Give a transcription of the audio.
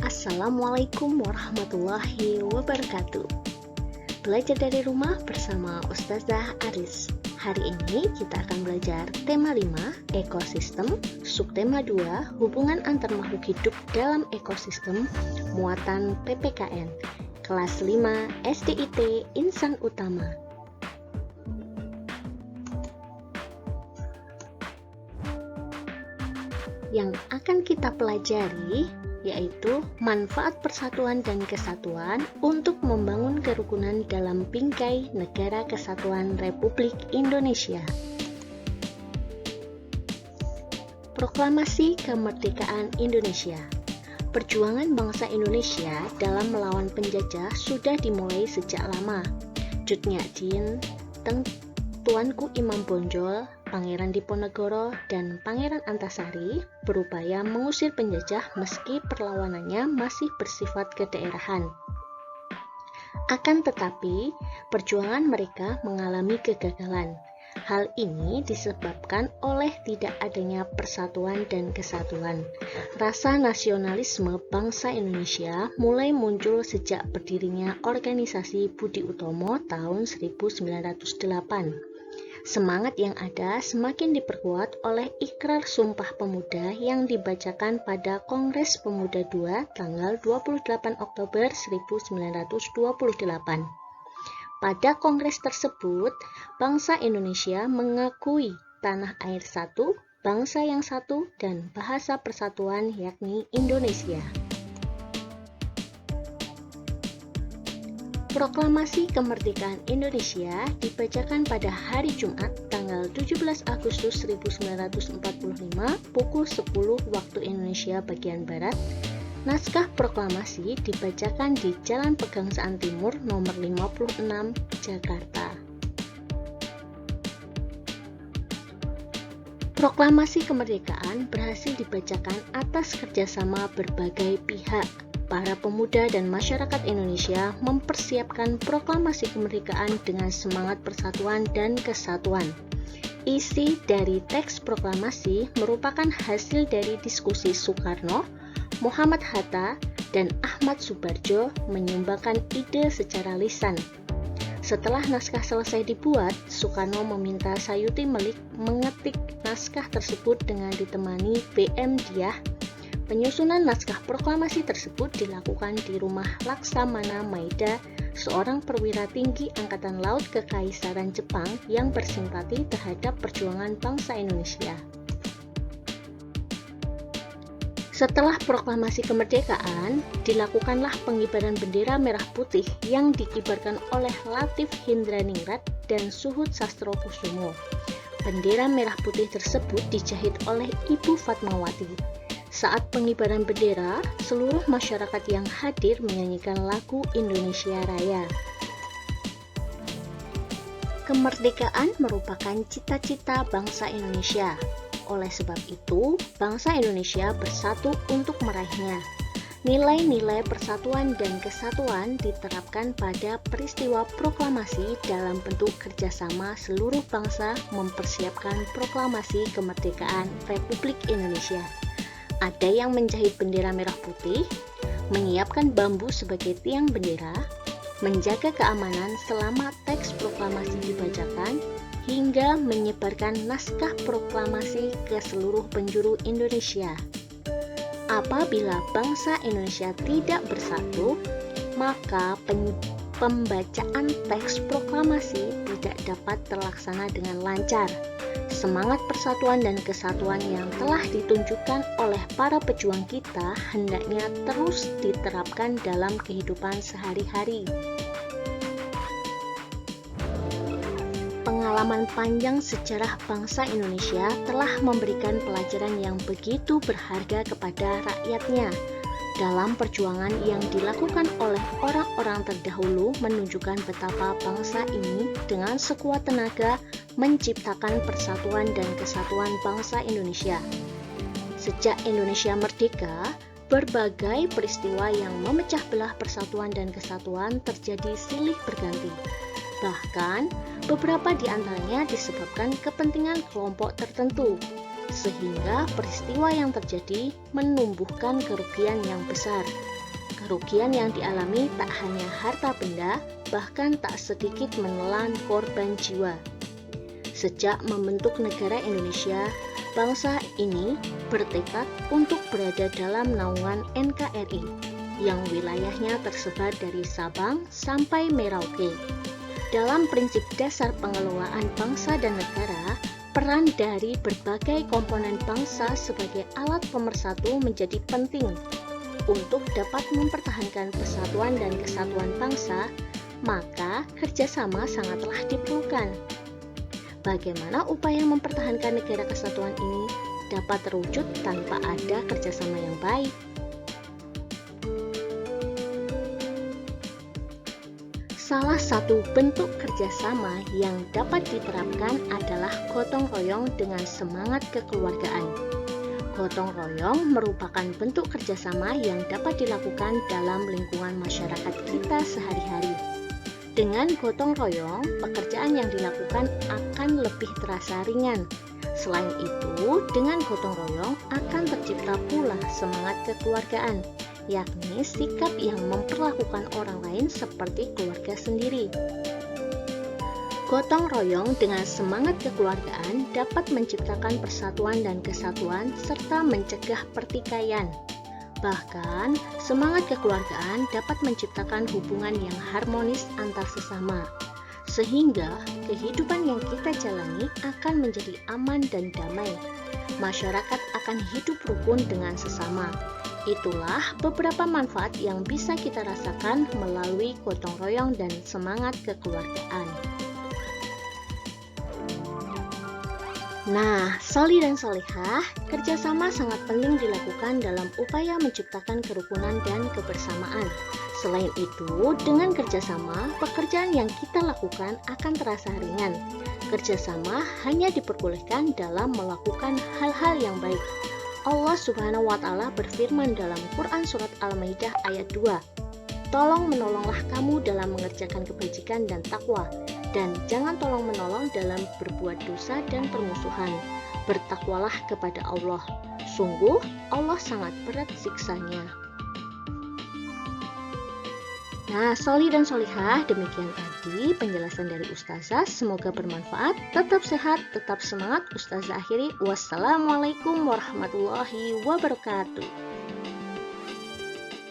Assalamualaikum warahmatullahi wabarakatuh. Belajar dari rumah bersama Ustazah Aris. Hari ini kita akan belajar tema 5, ekosistem, subtema 2, hubungan antar makhluk hidup dalam ekosistem, muatan PPKN, kelas 5 SDIT Insan Utama. Yang akan kita pelajari yaitu manfaat persatuan dan kesatuan untuk membangun kerukunan dalam bingkai Negara Kesatuan Republik Indonesia. Proklamasi Kemerdekaan Indonesia. Perjuangan bangsa Indonesia dalam melawan penjajah sudah dimulai sejak lama. Cut Nyak Dien, Tuanku Imam Bonjol, Pangeran Diponegoro, dan Pangeran Antasari berupaya mengusir penjajah meski perlawanannya masih bersifat kedaerahan. Akan tetapi, perjuangan mereka mengalami kegagalan. Hal ini disebabkan oleh tidak adanya persatuan dan kesatuan. Rasa nasionalisme bangsa Indonesia mulai muncul sejak berdirinya organisasi Budi Utomo tahun 1908. Semangat yang ada semakin diperkuat oleh Ikrar Sumpah Pemuda yang dibacakan pada Kongres Pemuda II tanggal 28 Oktober 1928. Pada kongres tersebut, bangsa Indonesia mengakui tanah air satu, bangsa yang satu, dan bahasa persatuan yakni Indonesia. Proklamasi Kemerdekaan Indonesia dibacakan pada hari Jumat tanggal 17 Agustus 1945 pukul 10 waktu Indonesia bagian Barat. Naskah proklamasi dibacakan di Jalan Pegangsaan Timur nomor 56, Jakarta. Proklamasi kemerdekaan berhasil dibacakan atas kerjasama berbagai pihak. Para pemuda dan masyarakat Indonesia mempersiapkan proklamasi kemerdekaan dengan semangat persatuan dan kesatuan. Isi dari teks proklamasi merupakan hasil dari diskusi Soekarno, Muhammad Hatta, dan Ahmad Subarjo menyumbangkan ide secara lisan. Setelah naskah selesai dibuat, Soekarno meminta Sayuti Melik mengetik naskah tersebut dengan ditemani BM Diah. Penyusunan naskah proklamasi tersebut dilakukan di rumah Laksamana Maeda, seorang perwira tinggi Angkatan Laut Kekaisaran Jepang yang bersimpati terhadap perjuangan bangsa Indonesia. Setelah proklamasi kemerdekaan, dilakukanlah pengibaran bendera merah putih yang dikibarkan oleh Latif Hindraningrat dan Suhud Sastrokusumo. Bendera merah putih tersebut dijahit oleh Ibu Fatmawati. Saat pengibaran bendera, seluruh masyarakat yang hadir menyanyikan lagu Indonesia Raya. Kemerdekaan merupakan cita-cita bangsa Indonesia. Oleh sebab itu, bangsa Indonesia bersatu untuk meraihnya. Nilai-nilai persatuan dan kesatuan diterapkan pada peristiwa proklamasi dalam bentuk kerjasama seluruh bangsa mempersiapkan proklamasi kemerdekaan Republik Indonesia. Ada yang menjahit bendera merah putih, menyiapkan bambu sebagai tiang bendera, menjaga keamanan selama teks proklamasi dibacakan, hingga menyebarkan naskah proklamasi ke seluruh penjuru Indonesia. Apabila bangsa Indonesia tidak bersatu, maka pembacaan teks proklamasi tidak dapat terlaksana dengan lancar. Semangat persatuan dan kesatuan yang telah ditunjukkan oleh para pejuang kita hendaknya terus diterapkan dalam kehidupan sehari-hari. Pengalaman panjang sejarah bangsa Indonesia telah memberikan pelajaran yang begitu berharga kepada rakyatnya. Dalam perjuangan yang dilakukan oleh orang-orang terdahulu menunjukkan betapa bangsa ini dengan sekuat tenaga menciptakan persatuan dan kesatuan bangsa Indonesia. Sejak Indonesia merdeka, berbagai peristiwa yang memecah belah persatuan dan kesatuan terjadi silih berganti. Bahkan, beberapa di antaranya disebabkan kepentingan kelompok tertentu. sehingga peristiwa yang terjadi menumbuhkan kerugian yang besar. Kerugian yang dialami tak hanya harta benda, bahkan tak sedikit menelan korban jiwa. Sejak membentuk negara Indonesia, bangsa ini bertekad untuk berada dalam naungan NKRI, yang wilayahnya tersebar dari Sabang sampai Merauke. Dalam prinsip dasar pengelolaan bangsa dan negara, peran dari berbagai komponen bangsa sebagai alat pemersatu menjadi penting. Untuk dapat mempertahankan persatuan dan kesatuan bangsa, maka kerjasama sangatlah diperlukan. Bagaimana upaya mempertahankan negara kesatuan ini dapat terwujud tanpa ada kerjasama yang baik? Salah satu bentuk kerjasama yang dapat diterapkan adalah gotong royong dengan semangat kekeluargaan. Gotong royong merupakan bentuk kerjasama yang dapat dilakukan dalam lingkungan masyarakat kita sehari-hari. Dengan gotong royong, pekerjaan yang dilakukan akan lebih terasa ringan. Selain itu, dengan gotong royong akan tercipta pula semangat kekeluargaan, yakni sikap yang memperlakukan orang lain seperti keluarga sendiri. Gotong royong dengan semangat kekeluargaan dapat menciptakan persatuan dan kesatuan serta mencegah pertikaian. Bahkan, semangat kekeluargaan dapat menciptakan hubungan yang harmonis antar sesama, sehingga kehidupan yang kita jalani akan menjadi aman dan damai. Masyarakat akan hidup rukun dengan sesama. Itulah beberapa manfaat yang bisa kita rasakan melalui gotong royong dan semangat kekeluargaan. Nah, soli dan solihah, kerjasama sangat penting dilakukan dalam upaya menciptakan kerukunan dan kebersamaan. Selain itu, dengan kerjasama, pekerjaan yang kita lakukan akan terasa ringan. Kerjasama hanya diperbolehkan dalam melakukan hal-hal yang baik. Allah Subhanahu wa Ta'ala berfirman dalam Quran Surat Al-Maidah ayat 2, "Tolong menolonglah kamu dalam mengerjakan kebajikan dan takwa, dan jangan tolong-menolong dalam berbuat dosa dan permusuhan. Bertakwalah kepada Allah. Sungguh, Allah sangat berat siksanya." Nah, soli dan solihah, demikian tadi penjelasan dari Ustazah. Semoga bermanfaat. Tetap sehat, tetap semangat. Ustazah akhiri. Wassalamualaikum warahmatullahi wabarakatuh.